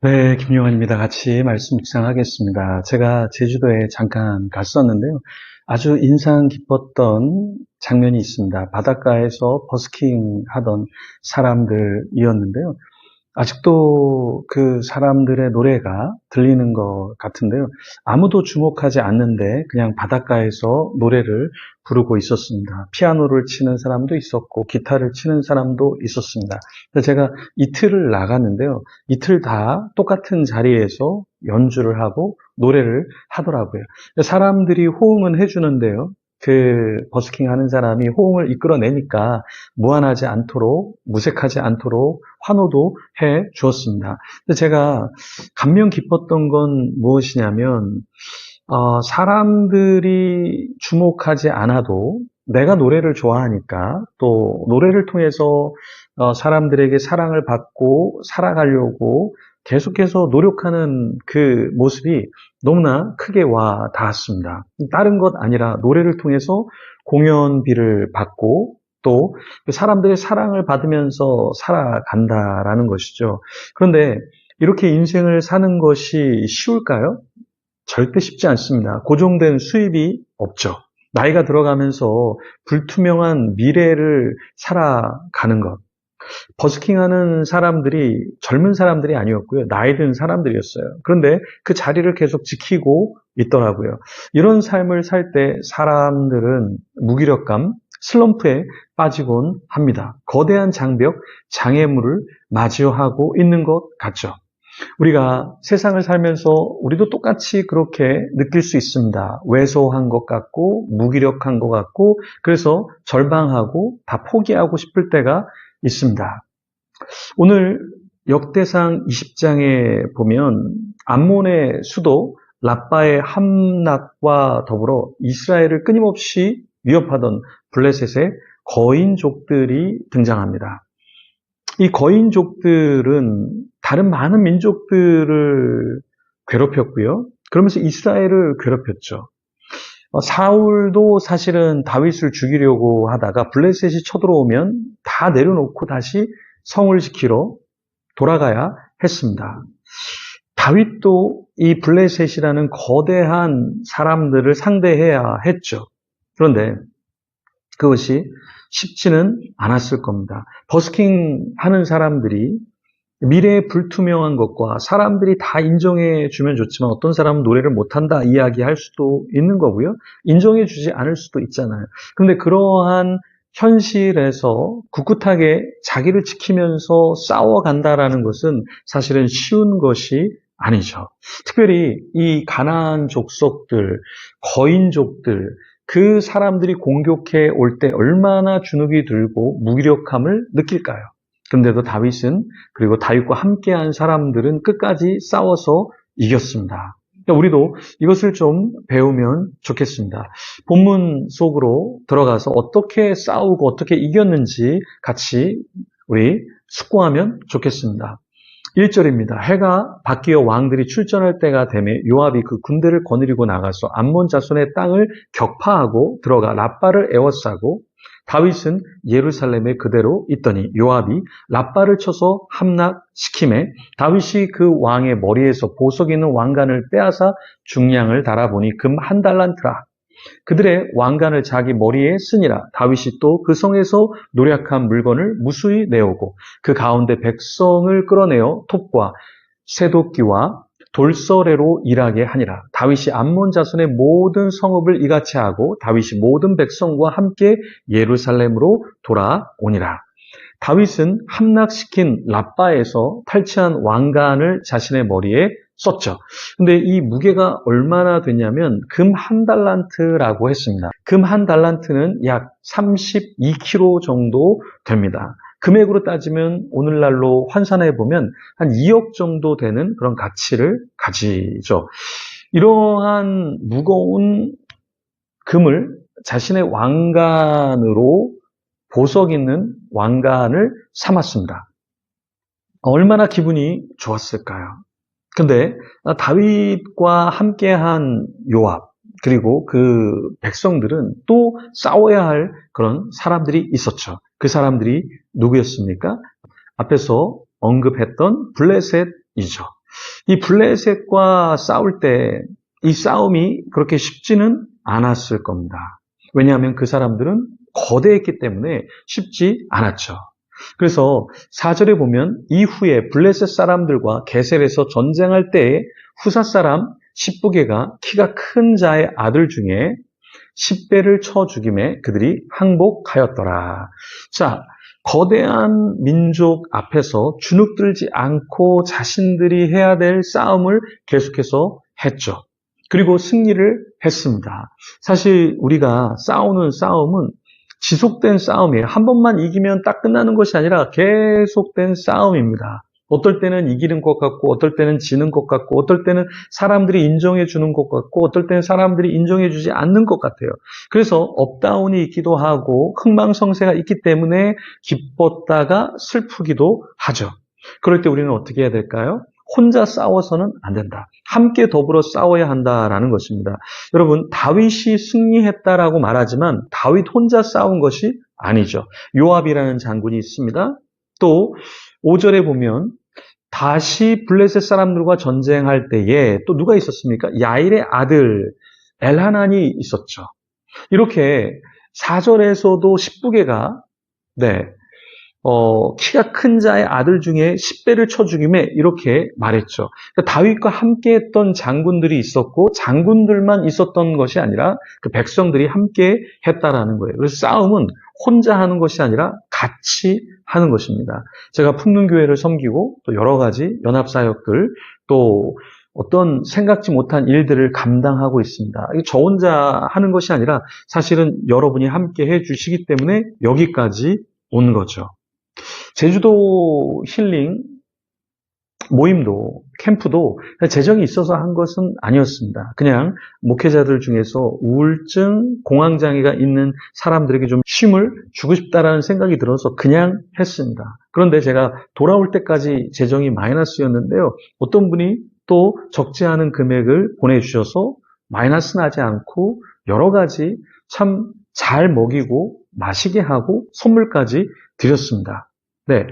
네, 김용환입니다. 같이 말씀 묵상하겠습니다. 제가 제주도에 잠깐 갔었는데요. 아주 인상 깊었던 장면이 있습니다. 바닷가에서 버스킹 하던 사람들이었는데요. 아직도 그 사람들의 노래가 들리는 것 같은데요. 아무도 주목하지 않는데 그냥 바닷가에서 노래를 부르고 있었습니다. 피아노를 치는 사람도 있었고 기타를 치는 사람도 있었습니다. 그래서 제가 이틀을 나갔는데요. 이틀 다 똑같은 자리에서 연주를 하고 노래를 하더라고요. 사람들이 호응은 해주는데요. 그 버스킹 하는 사람이 호응을 이끌어내니까 무안하지 않도록, 무색하지 않도록 환호도 해 주었습니다. 근데 제가 감명 깊었던 건 무엇이냐면, 사람들이 주목하지 않아도 내가 노래를 좋아하니까 또 노래를 통해서 사람들에게 사랑을 받고 살아가려고 계속해서 노력하는 그 모습이 너무나 크게 와 닿았습니다. 다른 것 아니라 노래를 통해서 공연비를 받고 또 사람들의 사랑을 받으면서 살아간다라는 것이죠. 그런데 이렇게 인생을 사는 것이 쉬울까요? 절대 쉽지 않습니다. 고정된 수입이 없죠. 나이가 들어가면서 불투명한 미래를 살아가는 것. 버스킹하는 사람들이 젊은 사람들이 아니었고요. 나이 든 사람들이었어요. 그런데 그 자리를 계속 지키고 있더라고요. 이런 삶을 살 때 사람들은 무기력감, 슬럼프에 빠지곤 합니다. 거대한 장벽, 장애물을 맞이하고 있는 것 같죠. 우리가 세상을 살면서 우리도 똑같이 그렇게 느낄 수 있습니다. 왜소한 것 같고 무기력한 것 같고 그래서 절망하고 다 포기하고 싶을 때가 있습니다. 오늘 역대상 20장에 보면 암몬의 수도 라빠의 함락과 더불어 이스라엘을 끊임없이 위협하던 블레셋의 거인족들이 등장합니다. 이 거인족들은 다른 많은 민족들을 괴롭혔고요. 그러면서 이스라엘을 괴롭혔죠. 사울도 사실은 다윗을 죽이려고 하다가 블레셋이 쳐들어오면 다 내려놓고 다시 성을 지키러 돌아가야 했습니다. 다윗도 이 블레셋이라는 거대한 사람들을 상대해야 했죠. 그런데 그것이 쉽지는 않았을 겁니다. 버스킹 하는 사람들이 미래의 불투명한 것과 사람들이 다 인정해 주면 좋지만 어떤 사람은 노래를 못한다 이야기할 수도 있는 거고요. 인정해 주지 않을 수도 있잖아요. 그런데 그러한 현실에서 꿋꿋하게 자기를 지키면서 싸워간다라는 것은 사실은 쉬운 것이 아니죠. 특별히 이 가나안 족속들, 거인족들, 그 사람들이 공격해 올 때 얼마나 주눅이 들고 무기력함을 느낄까요? 그런데도 다윗은 그리고 다윗과 함께한 사람들은 끝까지 싸워서 이겼습니다. 그러니까 우리도 이것을 좀 배우면 좋겠습니다. 본문 속으로 들어가서 어떻게 싸우고 어떻게 이겼는지 같이 우리 숙고하면 좋겠습니다. 1절입니다. 해가 바뀌어 왕들이 출전할 때가 되매 요압이 그 군대를 거느리고 나가서 암몬 자손의 땅을 격파하고 들어가 라빠를 에워싸고 다윗은 예루살렘에 그대로 있더니 요압이 라빠를 쳐서 함락시키매 다윗이 그 왕의 머리에서 보석 있는 왕관을 빼앗아 중량을 달아보니 금 한 달란트라. 그들의 왕관을 자기 머리에 쓰니라. 다윗이 또 그 성에서 노략한 물건을 무수히 내오고 그 가운데 백성을 끌어내어 톱과 쇠도끼와 돌서래로 일하게 하니라. 다윗이 암몬 자손의 모든 성읍을 이같이 하고 다윗이 모든 백성과 함께 예루살렘으로 돌아오니라. 다윗은 함락시킨 라빠에서 탈취한 왕관을 자신의 머리에 썼죠. 근데 이 무게가 얼마나 되냐면 금 한 달란트라고 했습니다. 금 한 달란트는 약 32kg 정도 됩니다. 금액으로 따지면 오늘날로 환산해 보면 한 2억 정도 되는 그런 가치를 가지죠. 이러한 무거운 금을 자신의 왕관으로 보석 있는 왕관을 삼았습니다. 얼마나 기분이 좋았을까요? 근데 다윗과 함께한 요압 그리고 그 백성들은 또 싸워야 할 그런 사람들이 있었죠. 그 사람들이 누구였습니까? 앞에서 언급했던 블레셋이죠. 이 블레셋과 싸울 때 이 싸움이 그렇게 쉽지는 않았을 겁니다. 왜냐하면 그 사람들은 거대했기 때문에 쉽지 않았죠. 그래서 4절에 보면 이후에 블레셋 사람들과 게셀에서 전쟁할 때에 후사 사람 십부게가 키가 큰 자의 아들 중에 10배를 쳐 죽임에 그들이 항복하였더라. 자, 거대한 민족 앞에서 주눅들지 않고 자신들이 해야 될 싸움을 계속해서 했죠. 그리고 승리를 했습니다. 사실 우리가 싸우는 싸움은 지속된 싸움이에요. 한 번만 이기면 딱 끝나는 것이 아니라 계속된 싸움입니다. 어떨 때는 이기는 것 같고, 어떨 때는 지는 것 같고, 어떨 때는 사람들이 인정해 주는 것 같고, 어떨 때는 사람들이 인정해 주지 않는 것 같아요. 그래서 업다운이 있기도 하고, 흥망성쇠가 있기 때문에 기뻤다가 슬프기도 하죠. 그럴 때 우리는 어떻게 해야 될까요? 혼자 싸워서는 안 된다. 함께 더불어 싸워야 한다라는 것입니다. 여러분, 다윗이 승리했다라고 말하지만 다윗 혼자 싸운 것이 아니죠. 요압이라는 장군이 있습니다. 또 5절에 보면 다시 블레셋 사람들과 전쟁할 때에 또 누가 있었습니까? 야일의 아들 엘하난이 있었죠. 이렇게 4절에서도 십부게가 키가 큰 자의 아들 중에 10배를 쳐 죽임에 이렇게 말했죠. 그러니까 다윗과 함께 했던 장군들이 있었고 장군들만 있었던 것이 아니라 그 백성들이 함께 했다라는 거예요. 그래서 싸움은 혼자 하는 것이 아니라 같이 하는 것입니다. 제가 풍문교회를 섬기고 또 여러 가지 연합사역들 또 어떤 생각지 못한 일들을 감당하고 있습니다. 저 혼자 하는 것이 아니라 사실은 여러분이 함께 해주시기 때문에 여기까지 온 거죠. 제주도 힐링 모임도 캠프도 재정이 있어서 한 것은 아니었습니다. 그냥 목회자들 중에서 우울증, 공황장애가 있는 사람들에게 좀 쉼을 주고 싶다라는 생각이 들어서 그냥 했습니다. 그런데 제가 돌아올 때까지 재정이 마이너스였는데요. 어떤 분이 또 적지 않은 금액을 보내주셔서 마이너스 나지 않고 여러 가지 참 잘 먹이고 마시게 하고 선물까지 드렸습니다. 네,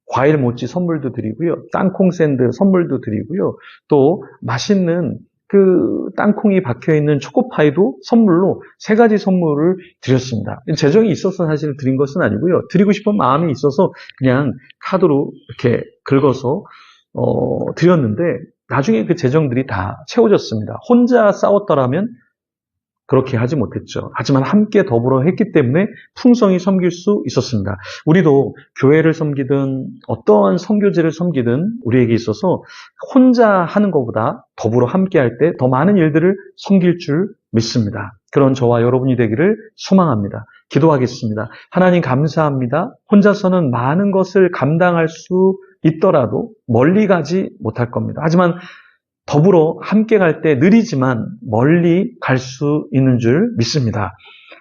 과일 모찌 선물도 드리고요. 땅콩 샌드 선물도 드리고요. 또 맛있는 그 땅콩이 박혀있는 초코파이도 선물로 3가지 선물을 드렸습니다. 재정이 있어서 사실 드린 것은 아니고요. 드리고 싶은 마음이 있어서 그냥 카드로 이렇게 긁어서 드렸는데 나중에 그 재정들이 다 채워졌습니다. 혼자 싸웠더라면 그렇게 하지 못했죠. 하지만 함께 더불어 했기 때문에 풍성히 섬길 수 있었습니다. 우리도 교회를 섬기든 어떠한 선교제를 섬기든 우리에게 있어서 혼자 하는 것보다 더불어 함께 할 때 더 많은 일들을 섬길 줄 믿습니다. 그런 저와 여러분이 되기를 소망합니다. 기도하겠습니다. 하나님 감사합니다. 혼자서는 많은 것을 감당할 수 있더라도 멀리 가지 못할 겁니다. 하지만 더불어 함께 갈 때 느리지만 멀리 갈 수 있는 줄 믿습니다.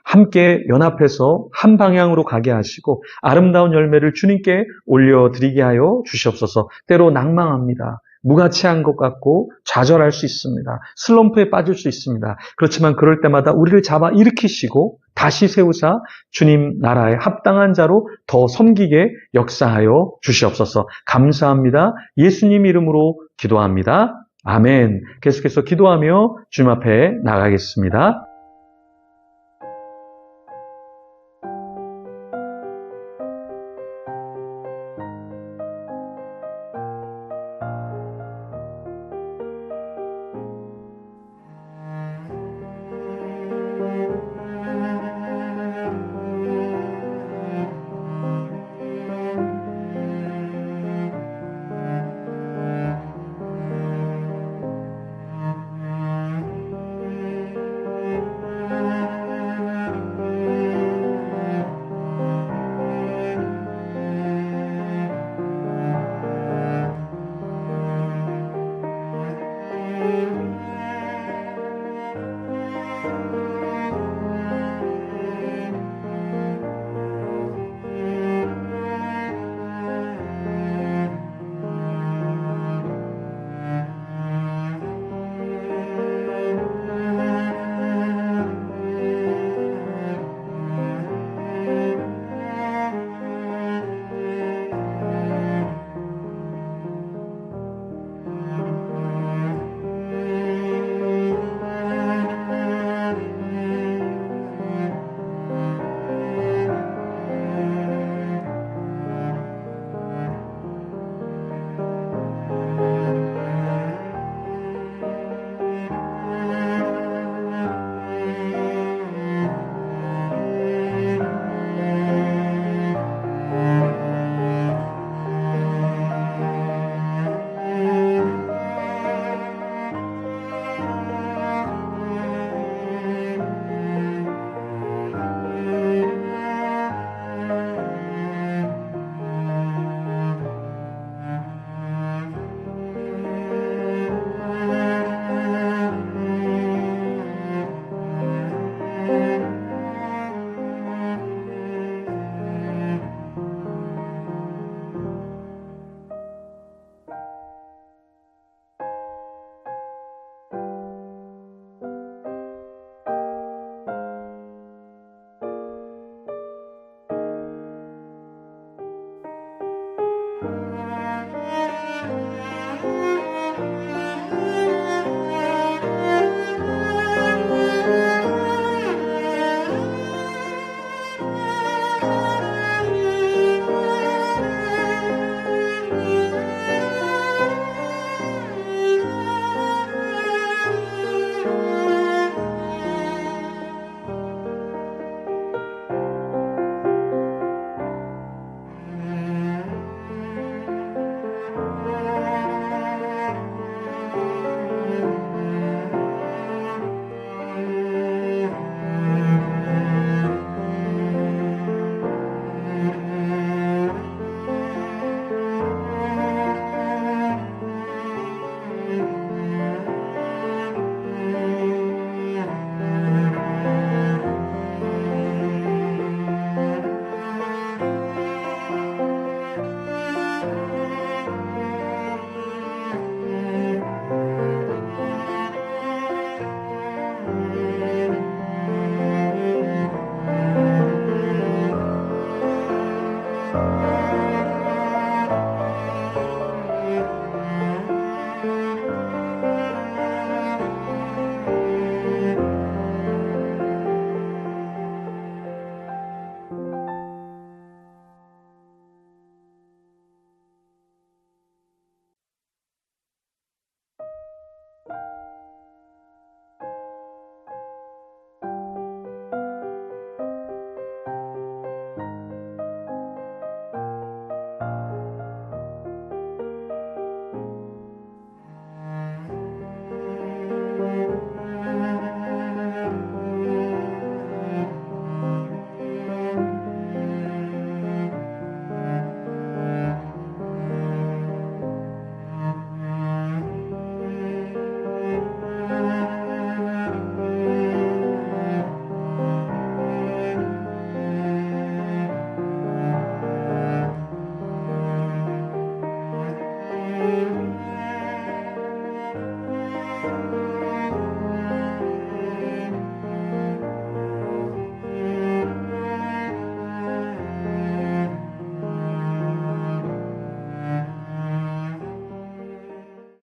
함께 연합해서 한 방향으로 가게 하시고 아름다운 열매를 주님께 올려드리게 하여 주시옵소서. 때로 낭망합니다. 무가치한 것 같고 좌절할 수 있습니다. 슬럼프에 빠질 수 있습니다. 그렇지만 그럴 때마다 우리를 잡아 일으키시고 다시 세우사 주님 나라에 합당한 자로 더 섬기게 역사하여 주시옵소서. 감사합니다. 예수님 이름으로 기도합니다. 아멘. 계속해서 기도하며 주님 앞에 나가겠습니다.